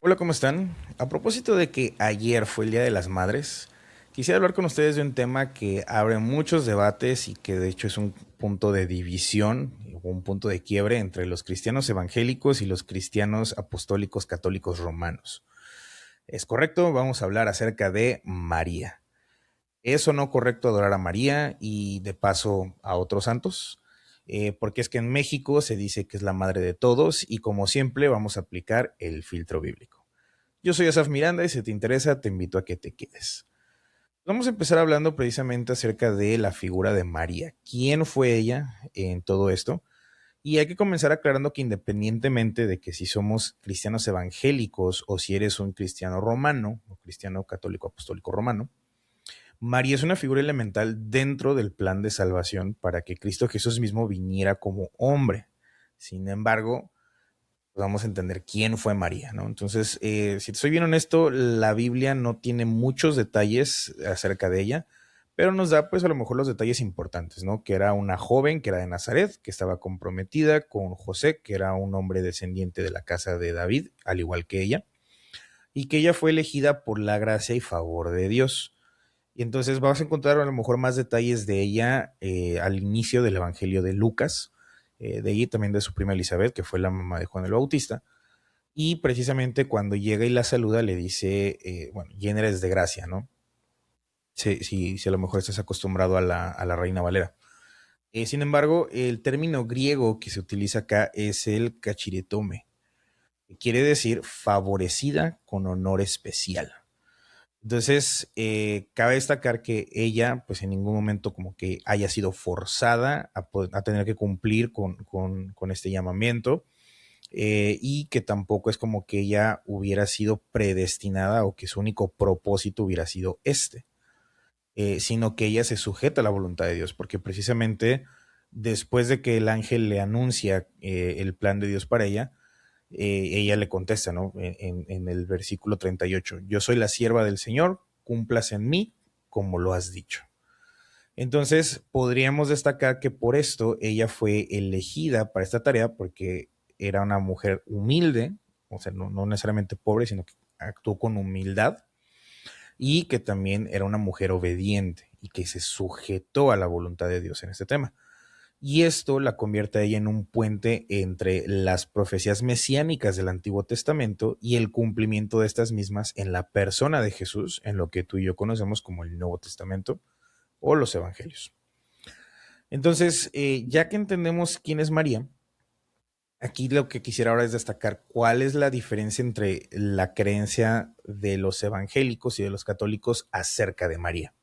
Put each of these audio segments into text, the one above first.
Hola, ¿cómo están? A propósito de que ayer fue el Día de las Madres, quisiera hablar con ustedes de un tema que abre muchos debates y que de hecho es un punto de división o un punto de quiebre entre los cristianos evangélicos y los cristianos apostólicos católicos romanos. Es correcto, vamos a hablar acerca de María. ¿Es o no correcto adorar a María y de paso a otros santos? Porque es que en México se dice que es la madre de todos y como siempre vamos a aplicar el filtro bíblico. Yo soy Asaf Miranda y si te interesa te invito a que te quedes. Vamos a empezar hablando precisamente acerca de la figura de María. ¿Quién fue ella en todo esto? Y hay que comenzar aclarando que independientemente de que si somos cristianos evangélicos o si eres un cristiano romano o cristiano católico apostólico romano, María es una figura elemental dentro del plan de salvación para que Cristo Jesús mismo viniera como hombre. Sin embargo, vamos a entender quién fue María, ¿no? Entonces, si te soy bien honesto, la Biblia no tiene muchos detalles acerca de ella, pero nos da pues a lo mejor los detalles importantes, ¿no? Que era una joven que era de Nazaret, que estaba comprometida con José, que era un hombre descendiente de la casa de David, al igual que ella, y que ella fue elegida por la gracia y favor de Dios. Y entonces vamos a encontrar a lo mejor más detalles de ella al inicio del Evangelio de Lucas, de ella y también de su prima Elizabeth, que fue la mamá de Juan el Bautista. Y precisamente cuando llega y la saluda, le dice, bueno, llena eres de gracia, ¿no? Si a lo mejor estás acostumbrado a la Reina Valera. Sin embargo, el término griego que se utiliza acá es el cachiretome, que quiere decir favorecida con honor especial. Entonces, cabe destacar que ella, pues en ningún momento como que haya sido forzada a tener que cumplir con este llamamiento, y que tampoco es como que ella hubiera sido predestinada o que su único propósito hubiera sido este, sino que ella se sujeta a la voluntad de Dios, porque precisamente después de que el ángel le anuncia el plan de Dios para ella le contesta, ¿no? En el versículo 38, yo soy la sierva del Señor, cumplas en mí como lo has dicho. Entonces, podríamos destacar que por esto ella fue elegida para esta tarea porque era una mujer humilde, o sea, no necesariamente pobre, sino que actuó con humildad y que también era una mujer obediente y que se sujetó a la voluntad de Dios en este tema. Y esto la convierte a ella en un puente entre las profecías mesiánicas del Antiguo Testamento y el cumplimiento de estas mismas en la persona de Jesús, en lo que tú y yo conocemos como el Nuevo Testamento o los Evangelios. Entonces, ya que entendemos quién es María, aquí lo que quisiera ahora es destacar cuál es la diferencia entre la creencia de los evangélicos y de los católicos acerca de María.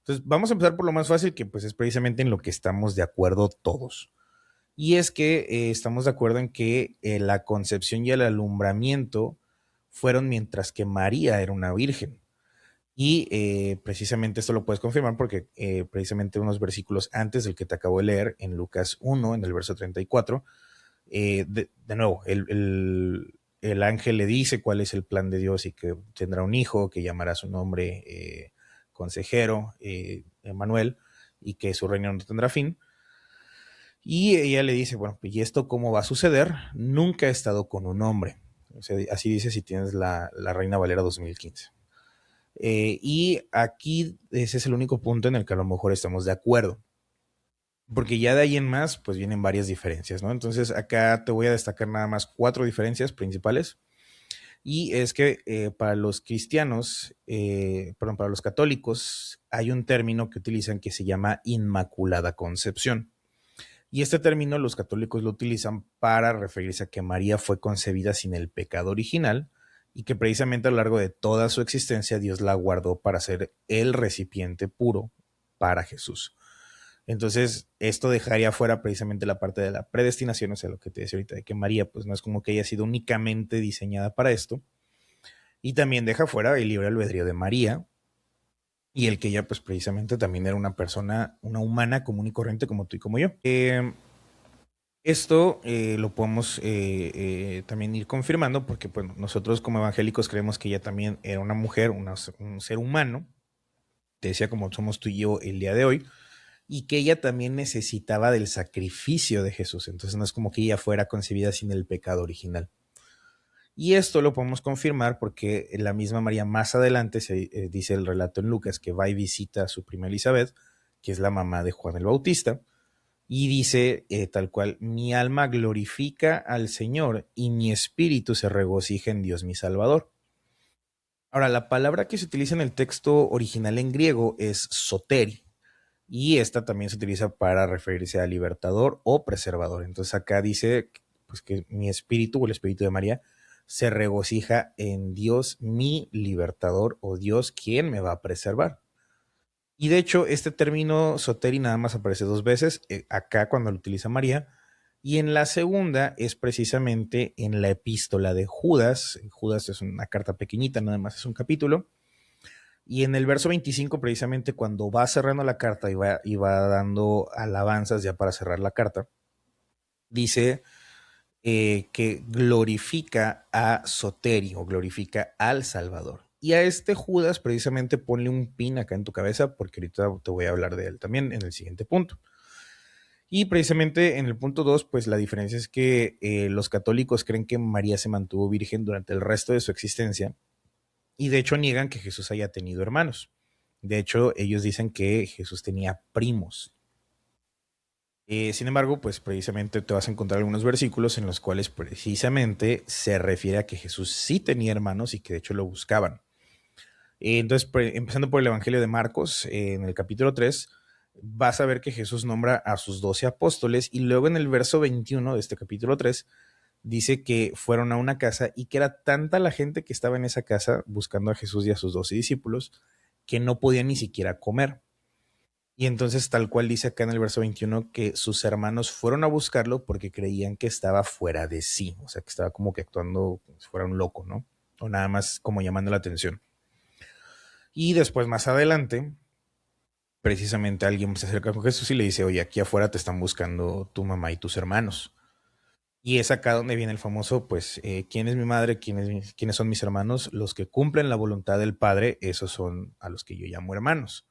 Entonces, vamos a empezar por lo más fácil, que pues es precisamente en lo que estamos de acuerdo todos. Y es que estamos de acuerdo en que la concepción y el alumbramiento fueron mientras que María era una virgen. Y precisamente esto lo puedes confirmar porque precisamente unos versículos antes del que te acabo de leer, en Lucas 1, en el verso 34, de nuevo, el ángel le dice cuál es el plan de Dios y que tendrá un hijo, que llamará su nombre consejero, Emmanuel, y que su reino no tendrá fin. Y ella le dice, bueno, ¿y esto cómo va a suceder? Nunca he estado con un hombre. O sea, así dice si tienes la Reina Valera 2015. Y aquí ese es el único punto en el que a lo mejor estamos de acuerdo. Porque ya de ahí en más, pues vienen varias diferencias, ¿no? Entonces acá te voy a destacar nada más cuatro diferencias principales. Y es que para los cristianos, perdón, para los católicos, hay un término que utilizan que se llama Inmaculada Concepción. Y este término los católicos lo utilizan para referirse a que María fue concebida sin el pecado original y que precisamente a lo largo de toda su existencia Dios la guardó para ser el recipiente puro para Jesús. Entonces, esto dejaría fuera precisamente la parte de la predestinación, o sea, lo que te decía ahorita, de que María, pues no es como que haya sido únicamente diseñada para esto. Y también deja fuera el libre albedrío de María y el que ella, pues precisamente también era una persona, una humana común y corriente como tú y como yo. Esto lo podemos también ir confirmando porque pues, nosotros como evangélicos creemos que ella también era una mujer, un ser humano, te decía como somos tú y yo el día de hoy, y que ella también necesitaba del sacrificio de Jesús. Entonces no es como que ella fuera concebida sin el pecado original. Y esto lo podemos confirmar porque la misma María más adelante dice el relato en Lucas que va y visita a su prima Elizabeth, que es la mamá de Juan el Bautista, y dice tal cual: mi alma glorifica al Señor y mi espíritu se regocija en Dios mi Salvador. Ahora, la palabra que se utiliza en el texto original en griego es soteri, y esta también se utiliza para referirse a libertador o preservador. Entonces acá dice pues, que mi espíritu o el espíritu de María se regocija en Dios mi libertador, o Dios quien me va a preservar. Y de hecho, este término soteri nada más aparece dos veces, acá cuando lo utiliza María, y en la segunda es precisamente en la epístola de Judas. Judas es una carta pequeñita, nada más es un capítulo, y en el verso 25, precisamente cuando va cerrando la carta y va dando alabanzas ya para cerrar la carta, dice que glorifica a Soterio, glorifica al Salvador. Y a este Judas precisamente ponle un pin acá en tu cabeza, porque ahorita te voy a hablar de él también en el siguiente punto. Y precisamente en el punto 2, pues la diferencia es que los católicos creen que María se mantuvo virgen durante el resto de su existencia, y de hecho niegan que Jesús haya tenido hermanos. De hecho, ellos dicen que Jesús tenía primos. Sin embargo, pues precisamente te vas a encontrar algunos versículos en los cuales precisamente se refiere a que Jesús sí tenía hermanos y que de hecho lo buscaban. Entonces, empezando por el Evangelio de Marcos, en el capítulo 3, vas a ver que Jesús nombra a sus 12 apóstoles, y luego en el verso 21 de este capítulo 3 dice que fueron a una casa y que era tanta la gente que estaba en esa casa buscando a Jesús y a sus 12 discípulos que no podían ni siquiera comer. Y entonces tal cual dice acá en el verso 21 que sus hermanos fueron a buscarlo porque creían que estaba fuera de sí, o sea, que estaba como que actuando como si fuera un loco, ¿no? O nada más como llamando la atención. Y después más adelante, precisamente alguien se acerca con Jesús y le dice: oye, aquí afuera te están buscando tu mamá y tus hermanos. Y es acá donde viene el famoso, pues, ¿quién es mi madre? ¿Quiénes son mis hermanos? Los que cumplen la voluntad del Padre, esos son a los que yo llamo hermanos.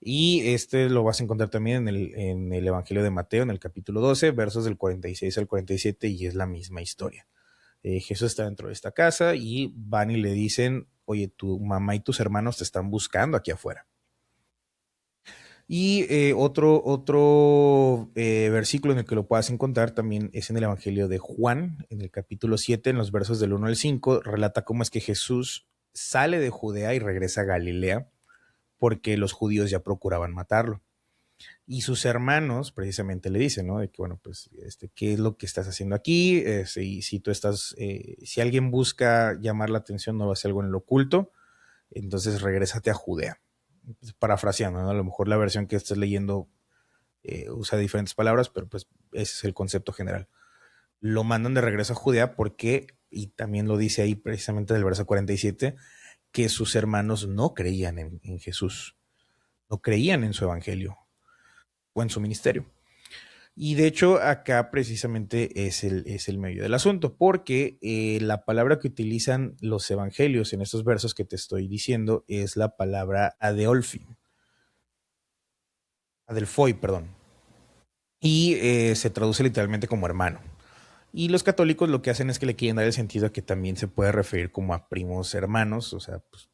Y este lo vas a encontrar también en el Evangelio de Mateo, en el capítulo 12, versos del 46 al 47, y es la misma historia. Jesús está dentro de esta casa y van y le dicen: oye, tu mamá y tus hermanos te están buscando aquí afuera. Y otro versículo en el que lo puedas encontrar también es en el Evangelio de Juan, en el capítulo 7, en los versos del 1 al 5, relata cómo es que Jesús sale de Judea y regresa a Galilea porque los judíos ya procuraban matarlo. Y sus hermanos precisamente le dicen, ¿no? De que, bueno, pues, ¿qué es lo que estás haciendo aquí? Si tú estás, si alguien busca llamar la atención, no lo hace algo en lo oculto, entonces regrésate a Judea. Parafraseando, ¿no? A lo mejor la versión que estés leyendo usa diferentes palabras, pero pues ese es el concepto general. Lo mandan de regreso a Judea porque, y también lo dice ahí precisamente del verso 47, que sus hermanos no creían en Jesús, no creían en su evangelio o en su ministerio. Y de hecho acá precisamente es el medio del asunto, porque la palabra que utilizan los evangelios en estos versos que te estoy diciendo es la palabra adelphoi, perdón, y se traduce literalmente como hermano. Y los católicos lo que hacen es que le quieren dar el sentido a que también se puede referir como a primos hermanos, o sea, pues,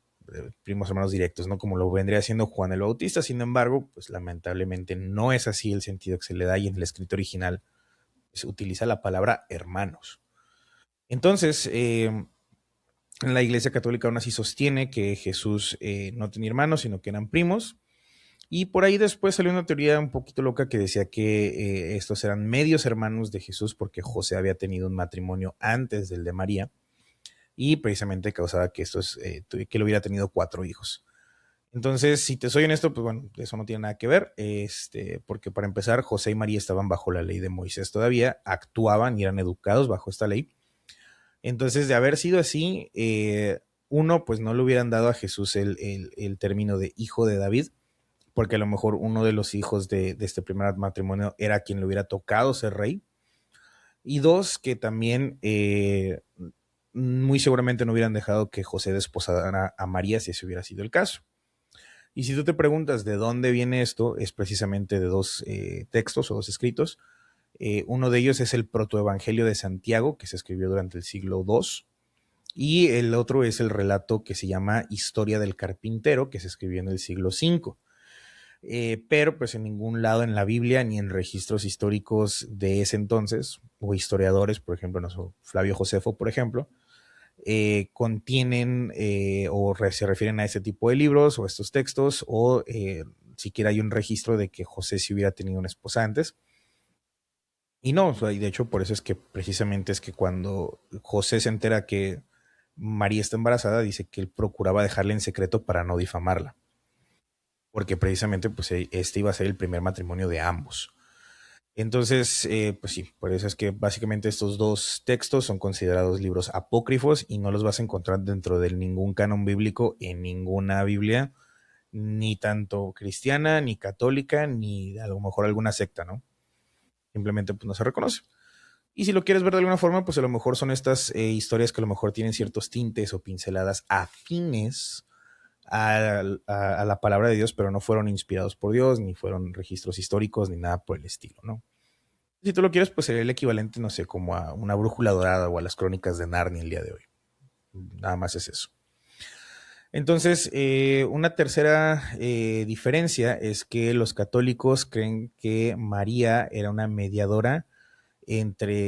primos hermanos directos, ¿no? Como lo vendría haciendo Juan el Bautista. Sin embargo, pues lamentablemente no es así el sentido que se le da, y en el escrito original se utiliza la palabra hermanos. Entonces, la Iglesia Católica aún así sostiene que Jesús no tenía hermanos, sino que eran primos. Y por ahí después salió una teoría un poquito loca que decía que estos eran medios hermanos de Jesús porque José había tenido un matrimonio antes del de María, y precisamente causaba que que él hubiera tenido 4 hijos. Entonces, si te soy honesto, pues bueno, eso no tiene nada que ver, porque para empezar, José y María estaban bajo la ley de Moisés todavía, actuaban y eran educados bajo esta ley. Entonces, de haber sido así, uno, pues no le hubieran dado a Jesús el término de hijo de David, porque a lo mejor uno de los hijos de este primer matrimonio era quien le hubiera tocado ser rey. Y dos, que también muy seguramente no hubieran dejado que José desposara a María si ese hubiera sido el caso. Y si tú te preguntas de dónde viene esto, es precisamente de dos textos o dos escritos. Uno de ellos es el protoevangelio de Santiago, que se escribió durante el siglo II, Y el otro es el relato que se llama Historia del Carpintero, que se escribió en el siglo V. Pero pues en ningún lado en la Biblia ni en registros históricos de ese entonces, o historiadores, por ejemplo, no sé, Flavio Josefo, por ejemplo, contienen se refieren a ese tipo de libros o estos textos, o siquiera hay un registro de que José sí hubiera tenido una esposa antes. Y no, o sea, y de hecho por eso es que precisamente es que cuando José se entera que María está embarazada, dice que él procuraba dejarla en secreto para no difamarla, porque precisamente pues este iba a ser el primer matrimonio de ambos. Entonces, pues sí, por eso es que básicamente estos dos textos son considerados libros apócrifos y no los vas a encontrar dentro de ningún canon bíblico en ninguna Biblia, ni tanto cristiana, ni católica, ni a lo mejor alguna secta, ¿no? Simplemente pues no se reconoce. Y si lo quieres ver de alguna forma, pues a lo mejor son estas historias que a lo mejor tienen ciertos tintes o pinceladas afines a la palabra de Dios, pero no fueron inspirados por Dios, ni fueron registros históricos, ni nada por el estilo, ¿no? Si tú lo quieres, pues sería el equivalente, no sé, como a una brújula dorada o a las crónicas de Narnia el día de hoy. Nada más es eso. Entonces, una tercera diferencia es que los católicos creen que María era una mediadora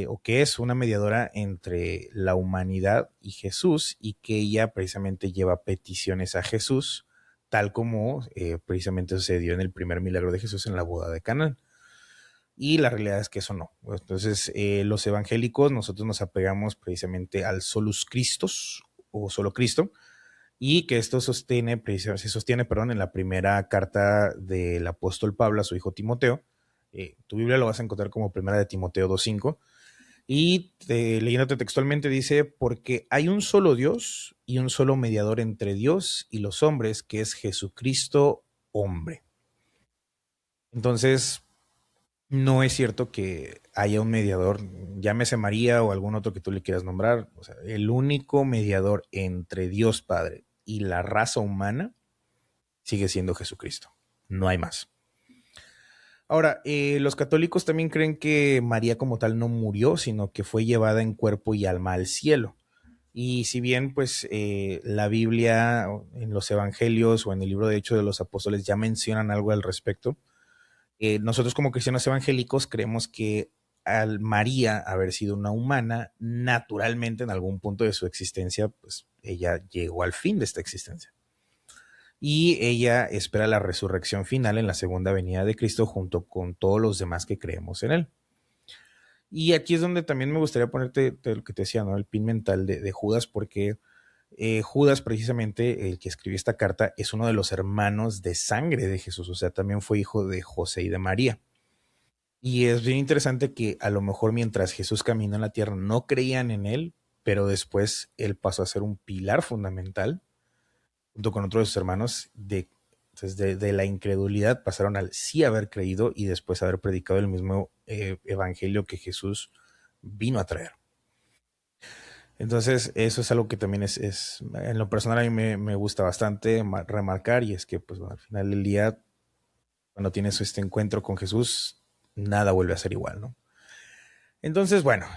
o que es una mediadora entre la humanidad y Jesús, y que ella precisamente lleva peticiones a Jesús, tal como precisamente sucedió en el primer milagro de Jesús en la boda de Canaán. Y la realidad es que eso no. Entonces, los evangélicos, nosotros nos apegamos precisamente al solus Christus o solo Cristo, y que esto se sostiene, perdón, en la primera carta del apóstol Pablo a su hijo Timoteo. Tu Biblia lo vas a encontrar como primera de Timoteo 2:5, y leyéndote textualmente dice, porque hay un solo Dios y un solo mediador entre Dios y los hombres, que es Jesucristo hombre. Entonces, no es cierto que haya un mediador, llámese María o algún otro que tú le quieras nombrar. O sea, el único mediador entre Dios Padre y la raza humana sigue siendo Jesucristo. No hay más. Ahora, los católicos también creen que María como tal no murió, sino que fue llevada en cuerpo y alma al cielo. Y si bien pues la Biblia en los evangelios o en el libro de Hechos de los Apóstoles ya mencionan algo al respecto, nosotros como cristianos evangélicos creemos que al María haber sido una humana, naturalmente en algún punto de su existencia, pues ella llegó al fin de esta existencia. Y ella espera la resurrección final en la segunda venida de Cristo junto con todos los demás que creemos en él. Y aquí es donde también me gustaría ponerte lo que te decía, ¿no? El pin mental de Judas, porque Judas, precisamente, el que escribió esta carta, es uno de los hermanos de sangre de Jesús, o sea, también fue hijo de José y de María. Y es bien interesante que a lo mejor mientras Jesús caminó en la tierra no creían en él, pero después él pasó a ser un pilar fundamental, junto con otros de sus hermanos, entonces de la incredulidad pasaron al sí haber creído y después haber predicado el mismo evangelio que Jesús vino a traer. Entonces, eso es algo que también en lo personal a mí me gusta bastante remarcar, y es que pues bueno, al final del día, cuando tienes este encuentro con Jesús, nada vuelve a ser igual, ¿no? Entonces, bueno,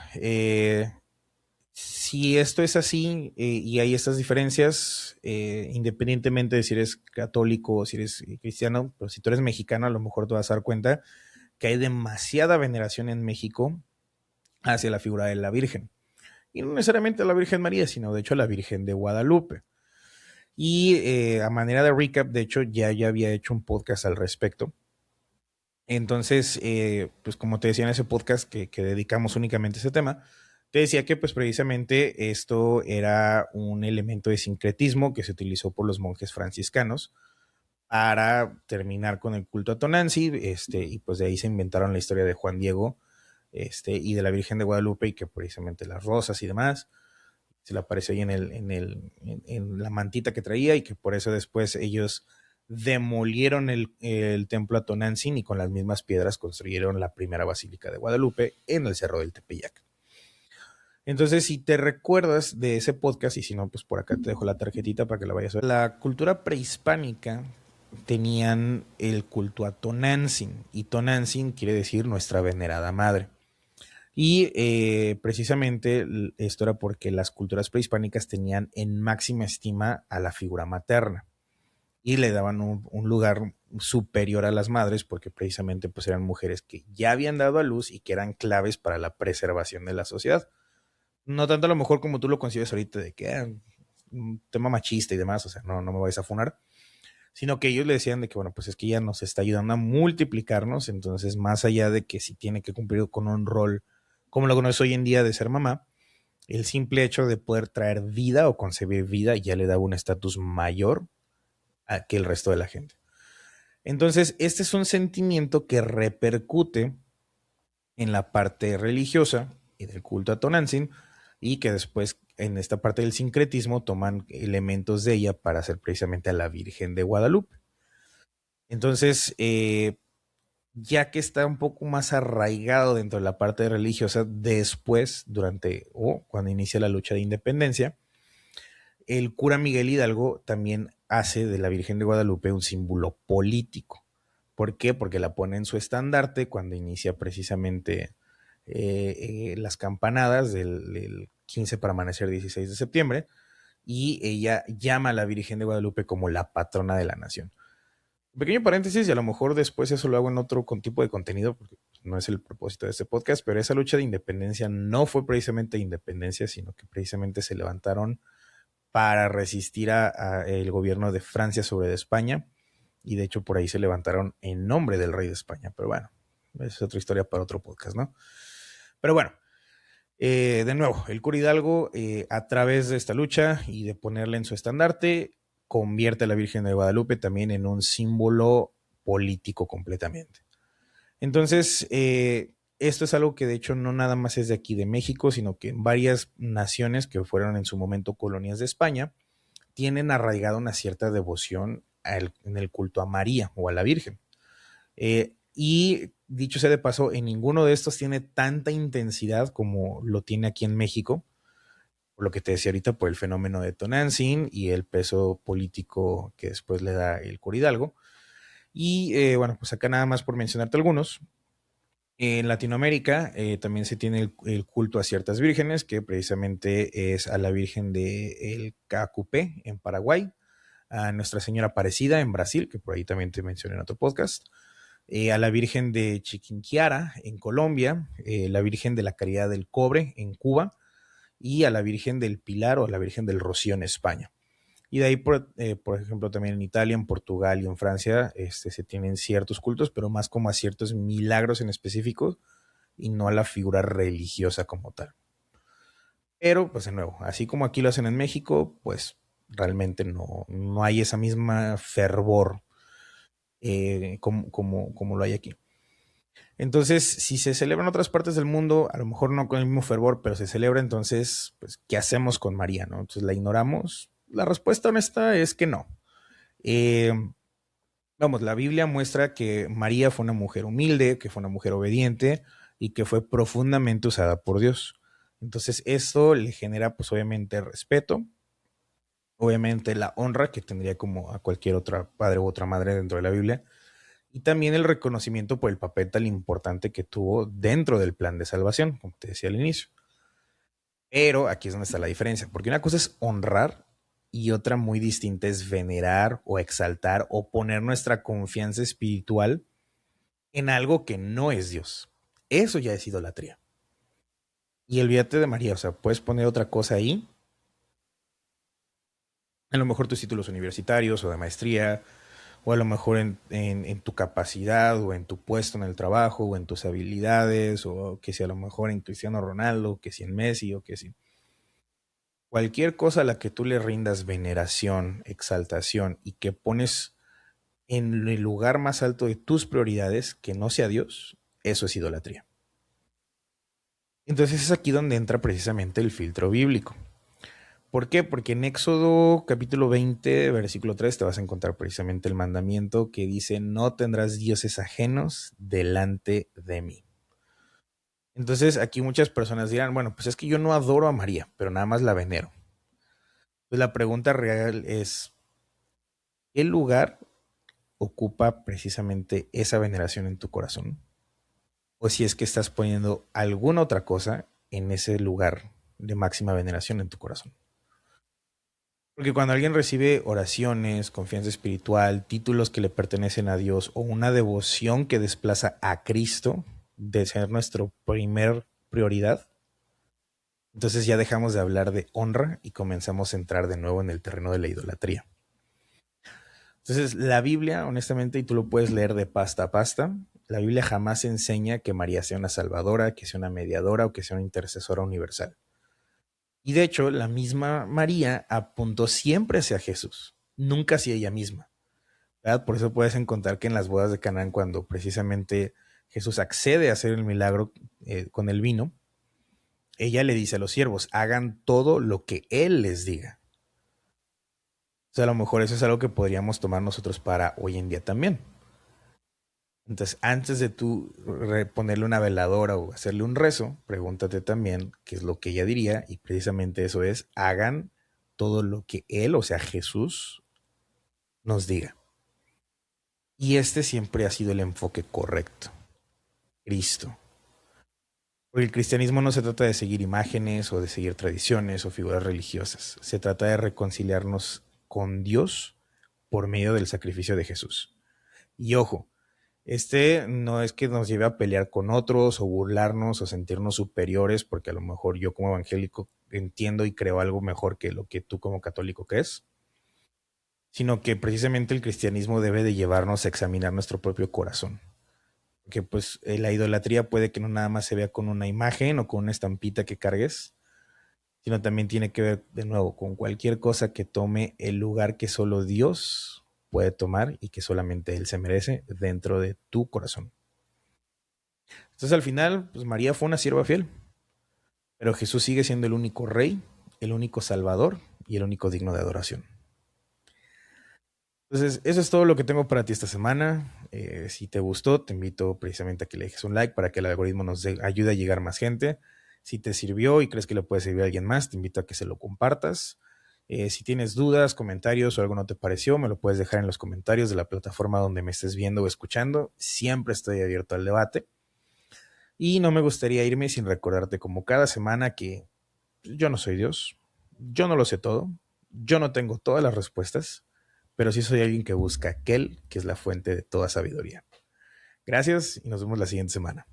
si esto es así y hay estas diferencias, independientemente de si eres católico o si eres cristiano, pero si tú eres mexicano, a lo mejor te vas a dar cuenta que hay demasiada veneración en México hacia la figura de la Virgen. Y no necesariamente a la Virgen María, sino de hecho a la Virgen de Guadalupe. Y a manera de recap, de hecho, ya había hecho un podcast al respecto. Entonces, pues como te decía en ese podcast que dedicamos únicamente a ese tema, te decía que pues precisamente esto era un elemento de sincretismo que se utilizó por los monjes franciscanos para terminar con el culto a Tonanzi, y pues de ahí se inventaron la historia de Juan Diego, y de la Virgen de Guadalupe, y que precisamente las rosas y demás se le apareció ahí en la mantita que traía, y que por eso después ellos demolieron el templo a Tonantzin y con las mismas piedras construyeron la primera basílica de Guadalupe en el Cerro del Tepeyac. Entonces, si te recuerdas de ese podcast, y si no, pues por acá te dejo la tarjetita para que la vayas a ver. La cultura prehispánica tenían el culto a Tonantzin, y Tonantzin quiere decir nuestra venerada madre. Y precisamente esto era porque las culturas prehispánicas tenían en máxima estima a la figura materna y le daban un lugar superior a las madres porque precisamente pues eran mujeres que ya habían dado a luz y que eran claves para la preservación de la sociedad. No tanto a lo mejor como tú lo concibes ahorita de que un tema machista y demás, o sea, no me vais a funar, sino que ellos le decían de que, bueno, pues es que ella nos está ayudando a multiplicarnos, entonces más allá de que si tiene que cumplir con un rol como lo conoces hoy en día de ser mamá, el simple hecho de poder traer vida o concebir vida ya le daba un estatus mayor a que el resto de la gente. Entonces, este es un sentimiento que repercute en la parte religiosa y del culto a Tonantzin y que después en esta parte del sincretismo toman elementos de ella para hacer precisamente a la Virgen de Guadalupe. Entonces, ya que está un poco más arraigado dentro de la parte religiosa, después, durante o cuando inicia la lucha de independencia, el cura Miguel Hidalgo también hace de la Virgen de Guadalupe un símbolo político. ¿Por qué? Porque la pone en su estandarte cuando inicia precisamente las campanadas del 15 para amanecer 16 de septiembre y ella llama a la Virgen de Guadalupe como la patrona de la nación. Pequeño paréntesis, y a lo mejor después eso lo hago en otro tipo de contenido, porque no es el propósito de este podcast, pero esa lucha de independencia no fue precisamente independencia, sino que precisamente se levantaron para resistir a el gobierno de Francia sobre de España, y de hecho por ahí se levantaron en nombre del rey de España, pero bueno, es otra historia para otro podcast, ¿no? Pero bueno, de nuevo, el cura Hidalgo, a través de esta lucha y de ponerla en su estandarte, convierte a la Virgen de Guadalupe también en un símbolo político completamente. Entonces, esto es algo que de hecho no nada más es de aquí de México, sino que en varias naciones que fueron en su momento colonias de España, tienen arraigada una cierta devoción en el culto a María o a la Virgen. Y dicho sea de paso, en ninguno de estos tiene tanta intensidad como lo tiene aquí en México, por lo que te decía ahorita, por el fenómeno de Tonantzin y el peso político que después le da el cura Hidalgo. Y bueno, pues acá nada más por mencionarte algunos. En Latinoamérica también se tiene el culto a ciertas vírgenes, que precisamente es a la Virgen de el Cacupé en Paraguay, a Nuestra Señora Aparecida en Brasil, que por ahí también te mencioné en otro podcast, a la Virgen de Chiquinquiara en Colombia, la Virgen de la Caridad del Cobre en Cuba y a la Virgen del Pilar o a la Virgen del Rocío en España. Y de ahí, por ejemplo, también en Italia, en Portugal y en Francia se tienen ciertos cultos, pero más como a ciertos milagros en específico y no a la figura religiosa como tal. Pero, pues de nuevo, así como aquí lo hacen en México, pues realmente no hay esa misma fervor como lo hay aquí. Entonces, si se celebra en otras partes del mundo, a lo mejor no con el mismo fervor, pero se celebra, entonces, pues, ¿qué hacemos con María? ¿No? Entonces, ¿la ignoramos? La respuesta honesta es que no. Eh, Vamos, la Biblia muestra que María fue una mujer humilde, que fue una mujer obediente y que fue profundamente usada por Dios. Entonces, esto le genera, pues, obviamente, respeto, obviamente la honra que tendría como a cualquier otra padre u otra madre dentro de la Biblia, y también el reconocimiento por el papel tan importante que tuvo dentro del plan de salvación, como te decía al inicio. Pero aquí es donde está la diferencia, porque una cosa es honrar y otra muy distinta es venerar o exaltar o poner nuestra confianza espiritual en algo que no es Dios. Eso ya es idolatría. Y olvídate de María, o sea, puedes poner otra cosa ahí, a lo mejor tus títulos universitarios o de maestría, o a lo mejor en tu capacidad o en tu puesto en el trabajo o en tus habilidades, o que si a lo mejor en Cristiano Ronaldo, que si en Messi o que si cualquier cosa a la que tú le rindas veneración, exaltación y que pones en el lugar más alto de tus prioridades que no sea Dios, eso es idolatría. Entonces es aquí donde entra precisamente el filtro bíblico. ¿Por qué? Porque en Éxodo capítulo 20, versículo 3, te vas a encontrar precisamente el mandamiento que dice, no tendrás dioses ajenos delante de mí. Entonces aquí muchas personas dirán, bueno, pues es que yo no adoro a María, pero nada más la venero. Pues la pregunta real es, ¿qué lugar ocupa precisamente esa veneración en tu corazón? o si es que estás poniendo alguna otra cosa en ese lugar de máxima veneración en tu corazón. Porque cuando alguien recibe oraciones, confianza espiritual, títulos que le pertenecen a Dios o una devoción que desplaza a Cristo de ser nuestra primer prioridad, entonces ya dejamos de hablar de honra y comenzamos a entrar de nuevo en el terreno de la idolatría. Entonces la Biblia, honestamente, y tú lo puedes leer de pasta a pasta, la Biblia jamás enseña que María sea una salvadora, que sea una mediadora o que sea una intercesora universal. Y de hecho, la misma María apuntó siempre hacia Jesús, nunca hacia ella misma, ¿verdad? Por eso puedes encontrar que en las bodas de Canaán, cuando precisamente Jesús accede a hacer el milagro con el vino, ella le dice a los siervos, hagan todo lo que Él les diga. O sea, a lo mejor eso es algo que podríamos tomar nosotros para hoy en día también. Entonces, antes de tú ponerle una veladora o hacerle un rezo, pregúntate también qué es lo que ella diría, y precisamente eso es, hagan todo lo que Él, o sea, Jesús, nos diga. Y este siempre ha sido el enfoque correcto, Cristo. Porque el cristianismo no se trata de seguir imágenes o de seguir tradiciones o figuras religiosas, se trata de reconciliarnos con Dios por medio del sacrificio de Jesús. Y ojo, no es que nos lleve a pelear con otros o burlarnos o sentirnos superiores, porque a lo mejor yo como evangélico entiendo y creo algo mejor que lo que tú como católico crees, sino que precisamente el cristianismo debe de llevarnos a examinar nuestro propio corazón. Que pues la idolatría puede que no nada más se vea con una imagen o con una estampita que cargues, sino también tiene que ver de nuevo con cualquier cosa que tome el lugar que solo Dios puede tomar y que solamente Él se merece dentro de tu corazón. Entonces al final, pues María fue una sierva fiel, pero Jesús sigue siendo el único rey, el único salvador y el único digno de adoración. Entonces, eso es todo lo que tengo para ti esta semana. Si te gustó, te invito precisamente a que le dejes un like para que el algoritmo nos ayude a llegar a más gente. Si te sirvió y crees que le puede servir a alguien más, te invito a que se lo compartas. Si tienes dudas, comentarios o algo no te pareció, me lo puedes dejar en los comentarios de la plataforma donde me estés viendo o escuchando. Siempre estoy abierto al debate. Y no me gustaría irme sin recordarte como cada semana que yo no soy Dios, yo no lo sé todo, yo no tengo todas las respuestas, pero sí soy alguien que busca aquel que es la fuente de toda sabiduría. Gracias y nos vemos la siguiente semana.